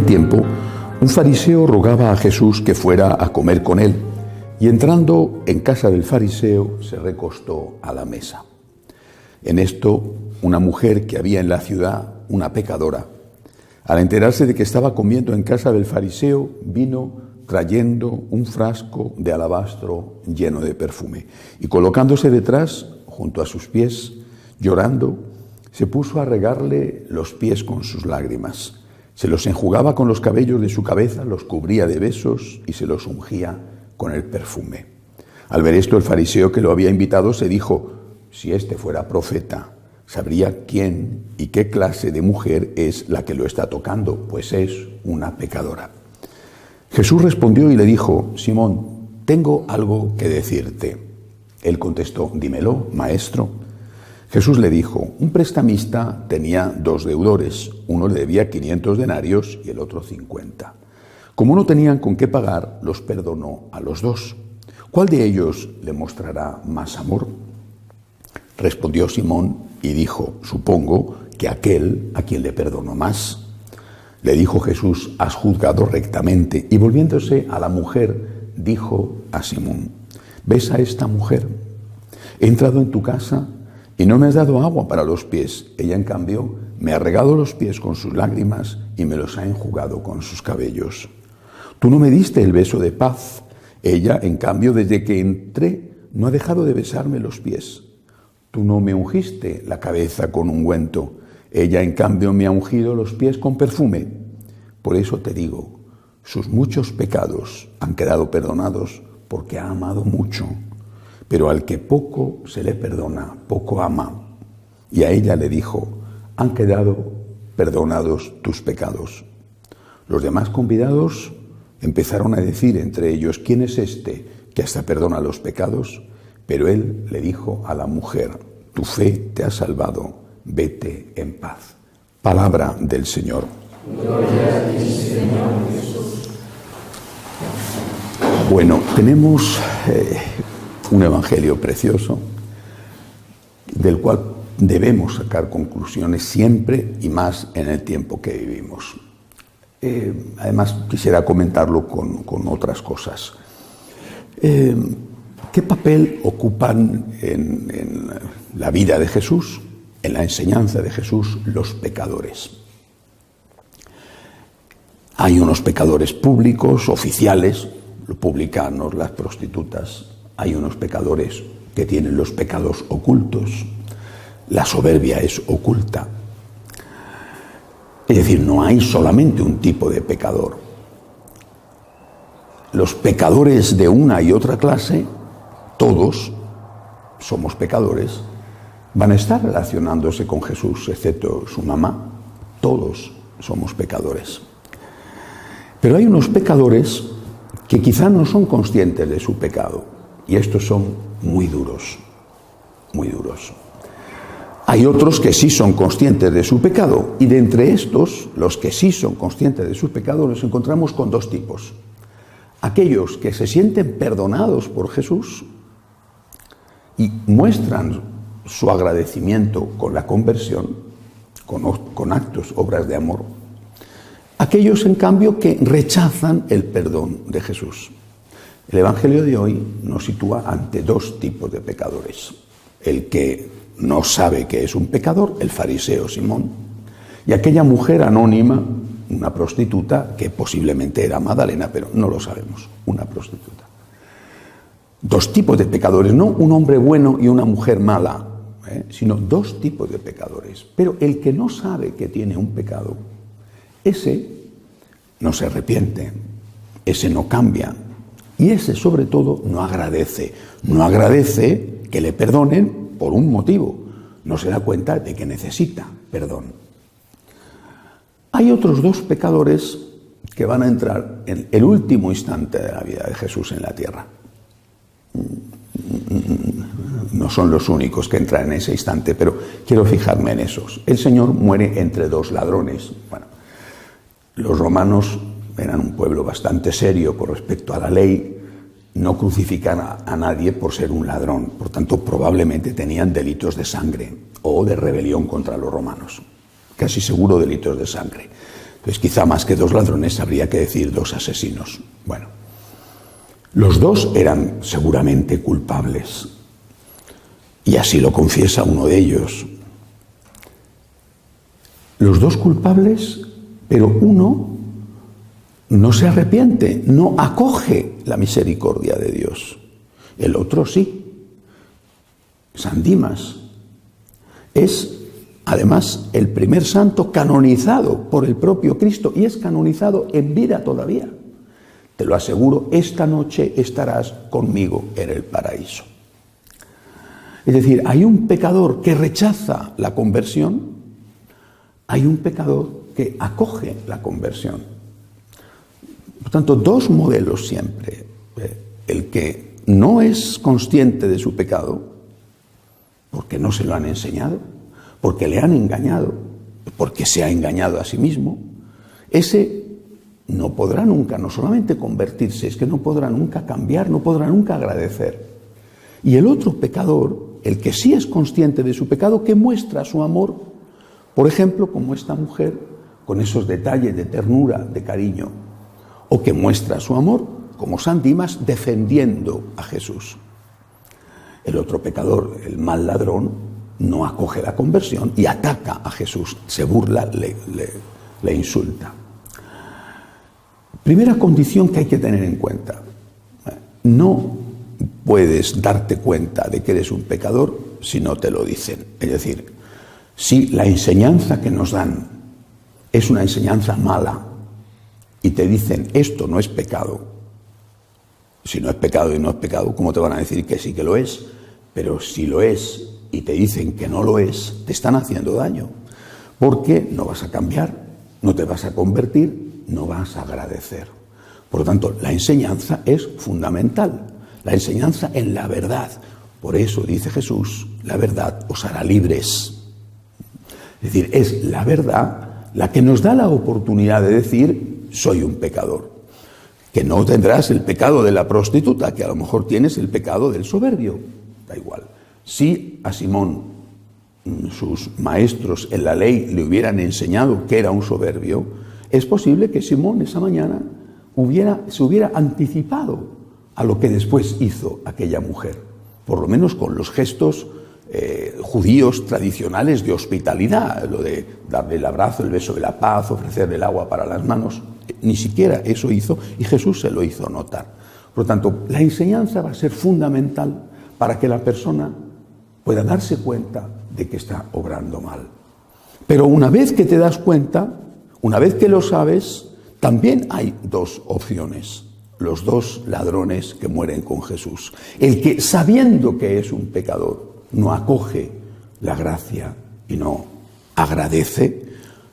aquel tiempo, un fariseo rogaba a Jesús que fuera a comer con él, y entrando en casa del fariseo se recostó a la mesa. En esto, una mujer que había en la ciudad, una pecadora, al enterarse de que estaba comiendo en casa del fariseo, vino trayendo un frasco de alabastro lleno de perfume, y colocándose detrás, junto a sus pies, llorando, se puso a regarle los pies con sus lágrimas. Se los enjugaba con los cabellos de su cabeza, los cubría de besos y se los ungía con el perfume. Al ver esto, el fariseo que lo había invitado se dijo: si este fuera profeta, sabría quién y qué clase de mujer es la que lo está tocando, pues es una pecadora. Jesús respondió y le dijo: Simón, tengo algo que decirte. Él contestó: dímelo, maestro. Jesús le dijo: un prestamista tenía 2 deudores, uno le debía 500 denarios y el otro 50. Como no tenían con qué pagar, los perdonó a los 2. ¿Cuál de ellos le mostrará más amor? Respondió Simón y dijo: supongo que aquel a quien le perdonó más. Le dijo Jesús: has juzgado rectamente. Y volviéndose a la mujer, dijo a Simón: ¿ves a esta mujer? He entrado en tu casa y no me has dado agua para los pies. Ella, en cambio, me ha regado los pies con sus lágrimas y me los ha enjugado con sus cabellos. Tú no me diste el beso de paz. Ella, en cambio, desde que entré, no ha dejado de besarme los pies. Tú no me ungiste la cabeza con ungüento. Ella, en cambio, me ha ungido los pies con perfume. Por eso te digo, sus muchos pecados han quedado perdonados porque ha amado mucho. Pero al que poco se le perdona, poco ama. Y a ella le dijo: han quedado perdonados tus pecados. Los demás convidados empezaron a decir entre ellos: ¿quién es este que hasta perdona los pecados? Pero él le dijo a la mujer: tu fe te ha salvado, vete en paz. Palabra del Señor. Gloria a ti, Señor Jesús. Bueno, tenemos un evangelio precioso del cual debemos sacar conclusiones siempre y más en el tiempo que vivimos. Además, quisiera comentarlo con otras cosas. ¿Qué papel ocupan en la vida de Jesús, en la enseñanza de Jesús, los pecadores? Hay unos pecadores públicos, oficiales, los publicanos, las prostitutas. Hay unos pecadores que tienen los pecados ocultos. La soberbia es oculta. Es decir, no hay solamente un tipo de pecador. Los pecadores de una y otra clase, todos somos pecadores, van a estar relacionándose con Jesús, excepto su mamá. Todos somos pecadores. Pero hay unos pecadores que quizá no son conscientes de su pecado, y estos son muy duros, muy duros. Hay otros que sí son conscientes de su pecado, y de entre estos, los que sí son conscientes de su pecado, nos encontramos con 2 tipos. Aquellos que se sienten perdonados por Jesús y muestran su agradecimiento con la conversión, con actos, obras de amor. Aquellos, en cambio, que rechazan el perdón de Jesús. El Evangelio de hoy nos sitúa ante 2 tipos de pecadores. El que no sabe que es un pecador, el fariseo Simón, y aquella mujer anónima, una prostituta, que posiblemente era Magdalena, pero no lo sabemos, una prostituta. 2 tipos de pecadores, no un hombre bueno y una mujer mala, sino 2 tipos de pecadores. Pero el que no sabe que tiene un pecado, ese no se arrepiente, ese no cambia, y ese sobre todo no agradece que le perdonen por un motivo, no se da cuenta de que necesita perdón. Hay otros 2 pecadores que van a entrar en el último instante de la vida de Jesús en la tierra. No son los únicos que entran en ese instante, pero quiero fijarme en esos. El Señor muere entre 2 ladrones. Bueno, los romanos eran un pueblo bastante serio con respecto a la ley, no crucifican a nadie por ser un ladrón, por tanto probablemente tenían delitos de sangre o de rebelión contra los romanos, casi seguro delitos de sangre. Pues quizá más que 2 ladrones habría que decir 2 asesinos. Bueno, los 2 eran seguramente culpables. Y así lo confiesa uno de ellos. Los 2 culpables, pero uno no se arrepiente, no acoge la misericordia de Dios. El otro sí. San Dimas es, además, el primer santo canonizado por el propio Cristo y es canonizado en vida todavía. Te lo aseguro, esta noche estarás conmigo en el paraíso. Es decir, hay un pecador que rechaza la conversión, hay un pecador que acoge la conversión. Por tanto, 2 modelos siempre. El que no es consciente de su pecado, porque no se lo han enseñado, porque le han engañado, porque se ha engañado a sí mismo, ese no podrá nunca, no solamente convertirse, es que no podrá nunca cambiar, no podrá nunca agradecer. Y el otro pecador, el que sí es consciente de su pecado, que muestra su amor, por ejemplo, como esta mujer, con esos detalles de ternura, de cariño, o que muestra su amor, como San Dimas, defendiendo a Jesús. El otro pecador, el mal ladrón, no acoge la conversión y ataca a Jesús, se burla, le insulta. Primera condición que hay que tener en cuenta: no puedes darte cuenta de que eres un pecador si no te lo dicen. Es decir, si la enseñanza que nos dan es una enseñanza mala y te dicen esto no es pecado, si no es pecado y no es pecado, ¿cómo te van a decir que sí que lo es? Pero si lo es y te dicen que no lo es, te están haciendo daño, porque no vas a cambiar, no te vas a convertir, no vas a agradecer. Por lo tanto, la enseñanza es fundamental, la enseñanza en la verdad. Por eso dice Jesús, la verdad os hará libres. Es decir, es la verdad la que nos da la oportunidad de decir, soy un pecador. Que no tendrás el pecado de la prostituta, que a lo mejor tienes el pecado del soberbio. Da igual. Si a Simón sus maestros en la ley le hubieran enseñado que era un soberbio, es posible que Simón esa mañana se hubiera anticipado a lo que después hizo aquella mujer, por lo menos con los gestos judíos tradicionales de hospitalidad, lo de darle el abrazo, el beso de la paz, ofrecerle el agua para las manos. Ni siquiera eso hizo y Jesús se lo hizo notar. Por lo tanto, la enseñanza va a ser fundamental para que la persona pueda darse cuenta de que está obrando mal. Pero una vez que te das cuenta, una vez que lo sabes, también hay 2 opciones. Los 2 ladrones que mueren con Jesús. El que, sabiendo que es un pecador, no acoge la gracia y no agradece,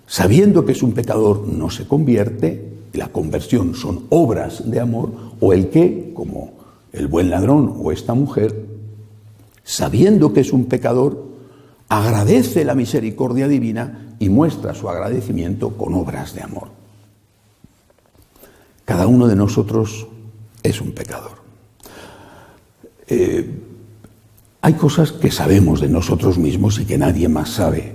sabiendo que es un pecador, no se convierte, y la conversión son obras de amor, o el que, como el buen ladrón o esta mujer, sabiendo que es un pecador, agradece la misericordia divina y muestra su agradecimiento con obras de amor. Cada uno de nosotros es un pecador. Hay cosas que sabemos de nosotros mismos y que nadie más sabe.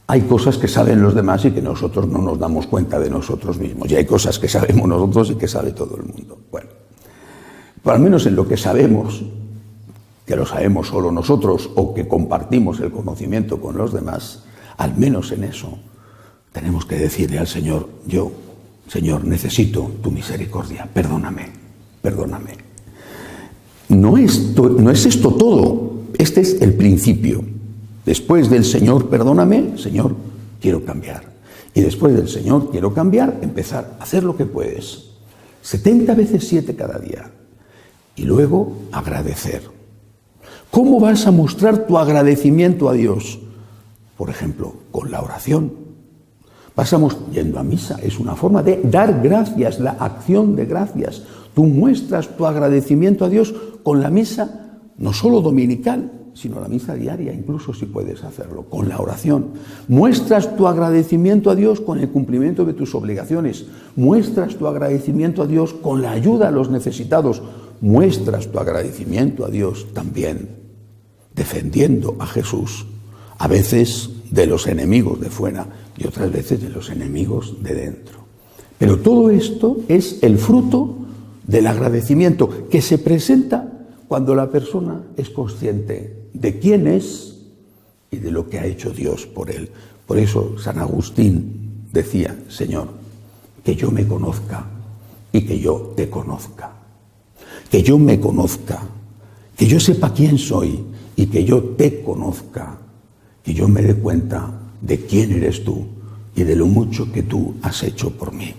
Hay cosas que saben los demás y que nosotros no nos damos cuenta de nosotros mismos. Y hay cosas que sabemos nosotros y que sabe todo el mundo. Bueno, pero al menos en lo que sabemos, que lo sabemos solo nosotros o que compartimos el conocimiento con los demás, al menos en eso tenemos que decirle al Señor, yo, Señor, necesito tu misericordia, perdóname, perdóname. No es esto todo, este es el principio. Después del Señor, perdóname, Señor, quiero cambiar. Y después del Señor, quiero cambiar, empezar a hacer lo que puedes. 70 veces 7 cada día. Y luego agradecer. ¿Cómo vas a mostrar tu agradecimiento a Dios? Por ejemplo, con la oración. Pasamos yendo a misa, es una forma de dar gracias, la acción de gracias. Tú muestras tu agradecimiento a Dios con la misa, no solo dominical, sino la misa diaria, incluso si puedes hacerlo, con la oración. Muestras tu agradecimiento a Dios con el cumplimiento de tus obligaciones. Muestras tu agradecimiento a Dios con la ayuda a los necesitados. Muestras tu agradecimiento a Dios también defendiendo a Jesús, a veces de los enemigos de fuera y otras veces de los enemigos de dentro. Pero todo esto es el fruto del agradecimiento que se presenta cuando la persona es consciente de quién es y de lo que ha hecho Dios por él. Por eso San Agustín decía: Señor, que yo me conozca y que yo te conozca. Que yo me conozca, que yo sepa quién soy y que yo te conozca, que yo me dé cuenta de quién eres tú y de lo mucho que tú has hecho por mí.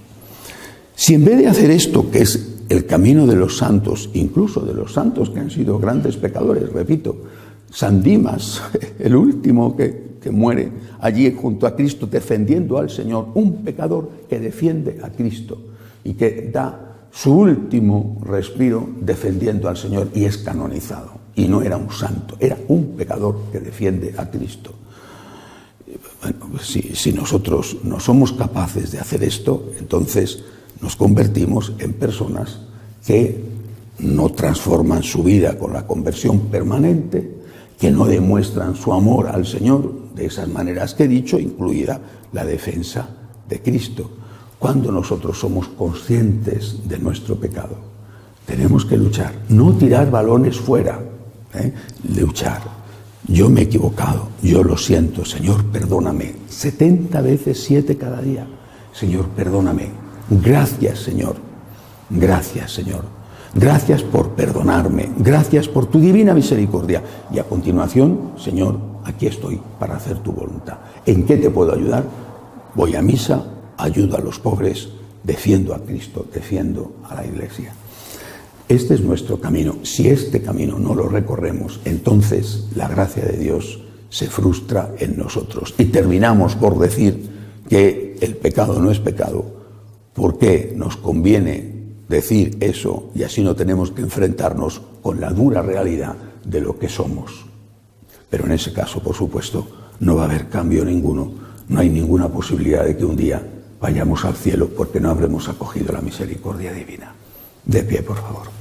Si en vez de hacer esto, que es el camino de los santos, incluso de los santos que han sido grandes pecadores, repito, San Dimas, el último que muere allí junto a Cristo defendiendo al Señor, un pecador que defiende a Cristo y que da su último respiro defendiendo al Señor y es canonizado. Y no era un santo, era un pecador que defiende a Cristo. Bueno, pues si nosotros no somos capaces de hacer esto, entonces nos convertimos en personas que no transforman su vida con la conversión permanente, que no demuestran su amor al Señor de esas maneras que he dicho, incluida la defensa de Cristo. Cuando nosotros somos conscientes de nuestro pecado, tenemos que luchar, no tirar balones fuera, luchar. Yo me he equivocado, yo lo siento, Señor, perdóname. 70 veces 7 cada día. Señor, perdóname. Gracias, Señor. Gracias, Señor. Gracias por perdonarme. Gracias por tu divina misericordia. Y a continuación, Señor, aquí estoy para hacer tu voluntad. ¿En qué te puedo ayudar? Voy a misa, ayudo a los pobres, defiendo a Cristo, defiendo a la Iglesia. Este es nuestro camino. Si este camino no lo recorremos, entonces la gracia de Dios se frustra en nosotros. Y terminamos por decir que el pecado no es pecado, porque nos conviene decir eso y así no tenemos que enfrentarnos con la dura realidad de lo que somos. Pero en ese caso, por supuesto, no va a haber cambio ninguno. No hay ninguna posibilidad de que un día vayamos al cielo porque no habremos acogido la misericordia divina. De pie, por favor.